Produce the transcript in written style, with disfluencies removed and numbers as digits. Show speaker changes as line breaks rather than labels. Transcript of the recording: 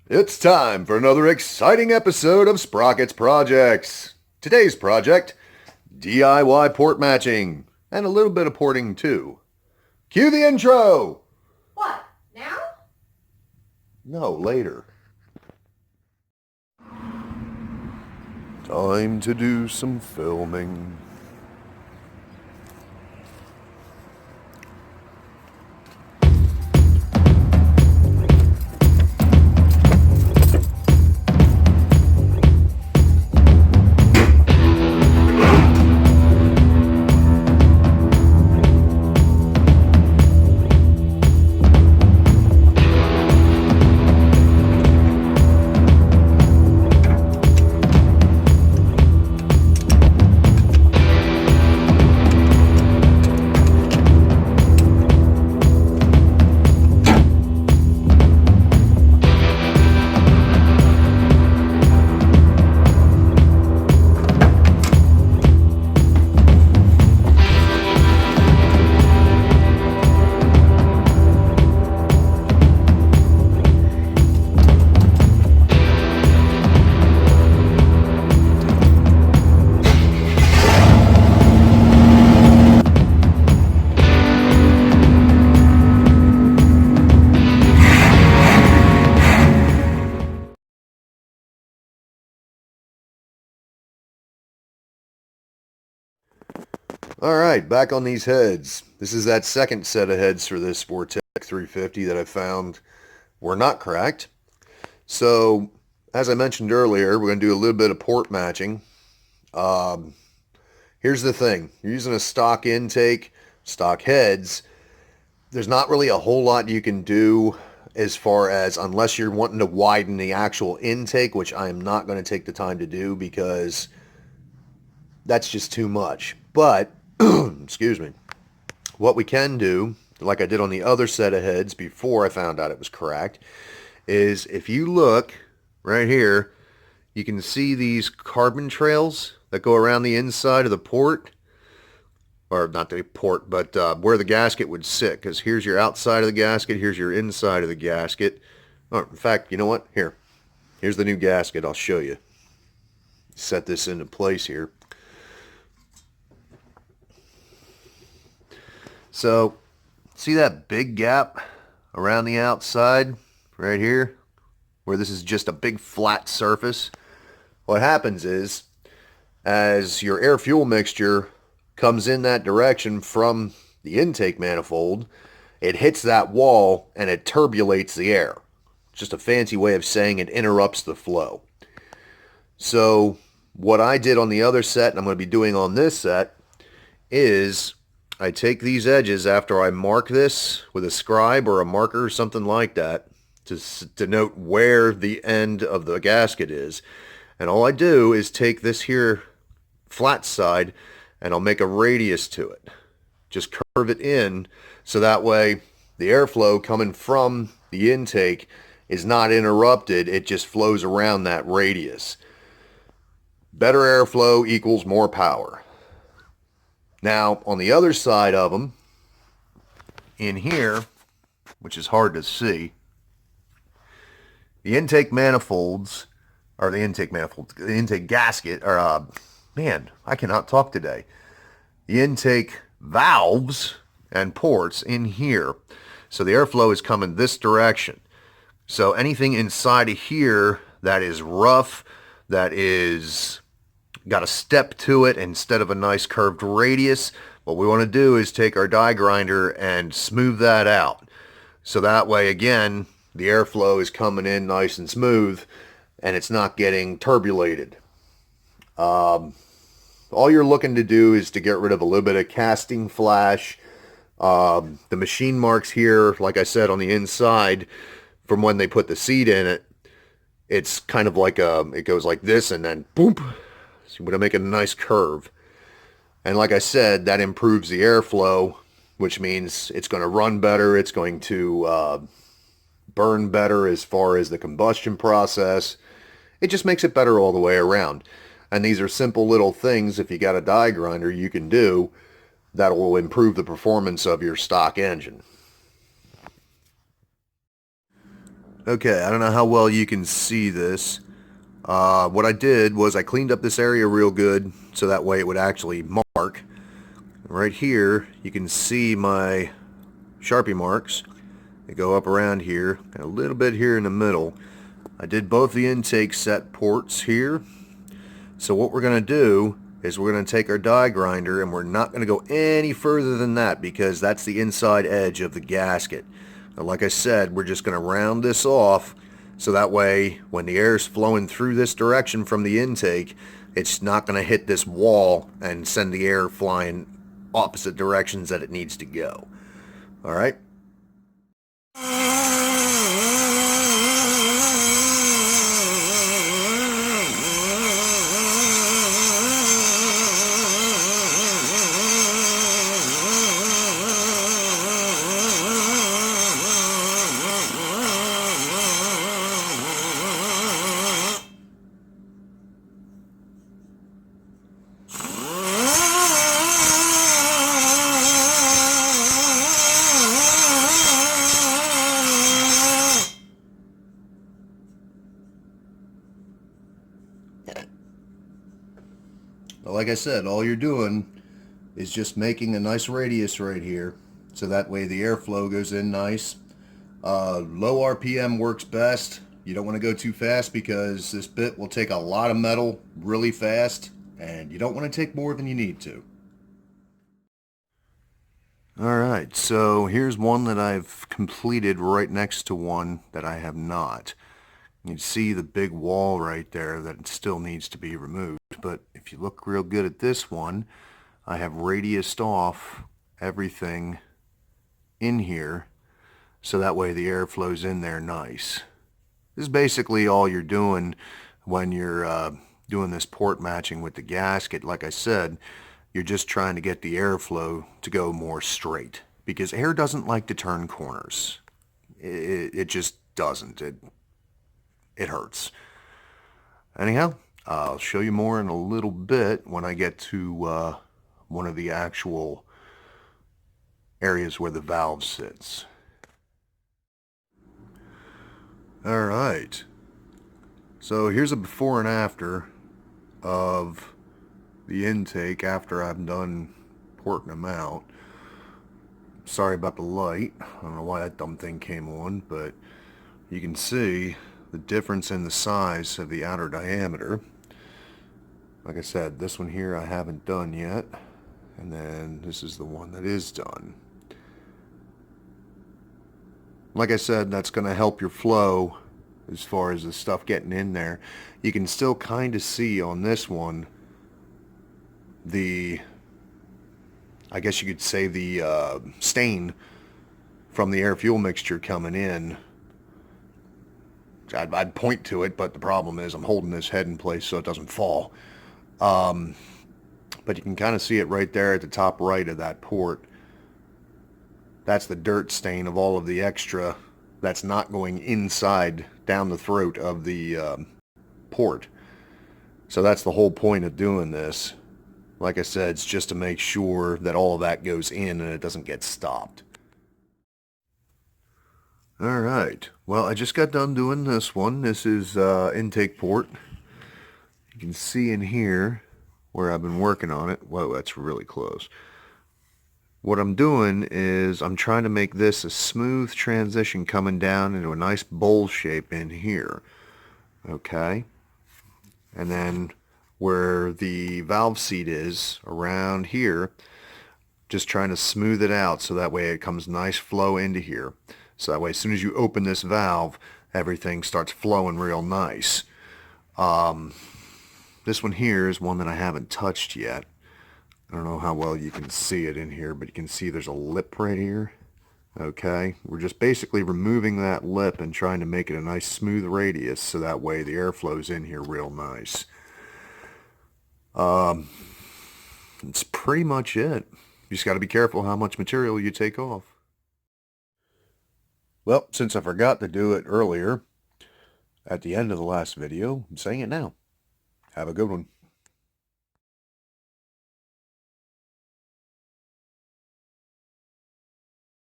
It's time for another exciting episode of Sprockets Projects. Today's project, DIY port matching, and a little bit of porting too. Cue the intro!
What? Now?
No, later. Time to do some filming. Alright, back on these heads. This is that second set of heads for this Vortec 350 that I found were not cracked. So, as I mentioned earlier, we're going to do a little bit of port matching. Here's the thing. You're using a stock intake, stock heads. There's not really a whole lot you can do as far as, unless you're wanting to widen the actual intake, which I am not going to take the time to do because that's just too much. But, excuse me, what we can do, like I did on the other set of heads before I found out it was cracked, is if you look right here, you can see these carbon trails that go around the inside of the port, or not the port, but where the gasket would sit, because here's your outside of the gasket, here's your inside of the gasket. Oh, in fact, you know what? Here's the new gasket. I'll show you. Set this into place here. So, see that big gap around the outside right here, where this is just a big flat surface? What happens is, as your air-fuel mixture comes in that direction from the intake manifold, it hits that wall and it turbulates the air. Just a fancy way of saying it interrupts the flow. So, what I did on the other set, and I'm going to be doing on this set, is I take these edges after I mark this with a scribe or a marker or something like that to denote where the end of the gasket is. And all I do is take this here flat side and I'll make a radius to it. Just curve it in so that way the airflow coming from the intake is not interrupted. It just flows around that radius. Better airflow equals more power. Now, on the other side of them, in here, which is hard to see, the intake manifolds, or the intake gasket, or, man, I cannot talk today. The intake valves and ports in here. So the airflow is coming this direction. So anything inside of here that is rough, that is got a step to it instead of a nice curved radius, what we want to do is take our die grinder and smooth that out. So that way, again, the airflow is coming in nice and smooth and it's not getting turbulated. All you're looking to do is to get rid of a little bit of casting flash. The machine marks here, like I said, on the inside from when they put the seat in it, it's kind of like it goes like this and then boom. So we're going to make a nice curve. And like I said, that improves the airflow, which means it's going to run better. It's going to burn better as far as the combustion process. It just makes it better all the way around. And these are simple little things, if you got a die grinder, you can do that will improve the performance of your stock engine. Okay, I don't know how well you can see this. What I did was I cleaned up this area real good so that way it would actually mark. Right here, you can see my Sharpie marks. They go up around here and a little bit here in the middle. I did both the intake set ports here. So what we're going to do is we're going to take our die grinder and we're not going to go any further than that because that's the inside edge of the gasket. Now, like I said, we're just going to round this off so that way when the air is flowing through this direction from the intake, it's not going to hit this wall and send the air flying opposite directions that it needs to go. All right. Like I said, all you're doing is just making a nice radius right here so that way the airflow goes in nice. Low RPM works best. You don't want to go too fast because this bit will take a lot of metal really fast and you don't want to take more than you need to. Alright, so here's one that I've completed right next to one that I have not. You can see the big wall right there that still needs to be removed. But if you look real good at this one, I have radiused off everything in here so that way the air flows in there nice. This is basically all you're doing when you're doing this port matching with the gasket. Like I said, you're just trying to get the airflow to go more straight because air doesn't like to turn corners. It just doesn't. It hurts. Anyhow, I'll show you more in a little bit when I get to one of the actual areas where the valve sits. Alright, so here's a before and after of the intake after I'm done porting them out. Sorry about the light. I don't know why that dumb thing came on, but you can see the difference in the size of the outer diameter. Like I said, this one here I haven't done yet, and then this is the one that is done. Like I said, that's going to help your flow as far as the stuff getting in there. You can still kind of see on this one the, I guess you could say the stain from the air-fuel mixture coming in. I'd point to it, but the problem is I'm holding this head in place so it doesn't fall. But you can kind of see it right there at the top right of that port. That's the dirt stain of all of the extra that's not going inside down the throat of the port. So that's the whole point of doing this. Like I said, it's just to make sure that all of that goes in and it doesn't get stopped. Alright, well I just got done doing this one. This is intake port. You can see in here where I've been working on it. Whoa, that's really close. What I'm doing is I'm trying to make this a smooth transition coming down into a nice bowl shape in here. Okay, and then where the valve seat is around here, just trying to smooth it out so that way it comes nice flow into here. So that way as soon as you open this valve, everything starts flowing real nice. This one here is one that I haven't touched yet. I don't know how well you can see it in here, but you can see there's a lip right here. Okay, we're just basically removing that lip and trying to make it a nice smooth radius so that way the air flows in here real nice. That's pretty much it. You just got to be careful how much material you take off. Well, since I forgot to do it earlier at the end of the last video, I'm saying it now. Have a good one.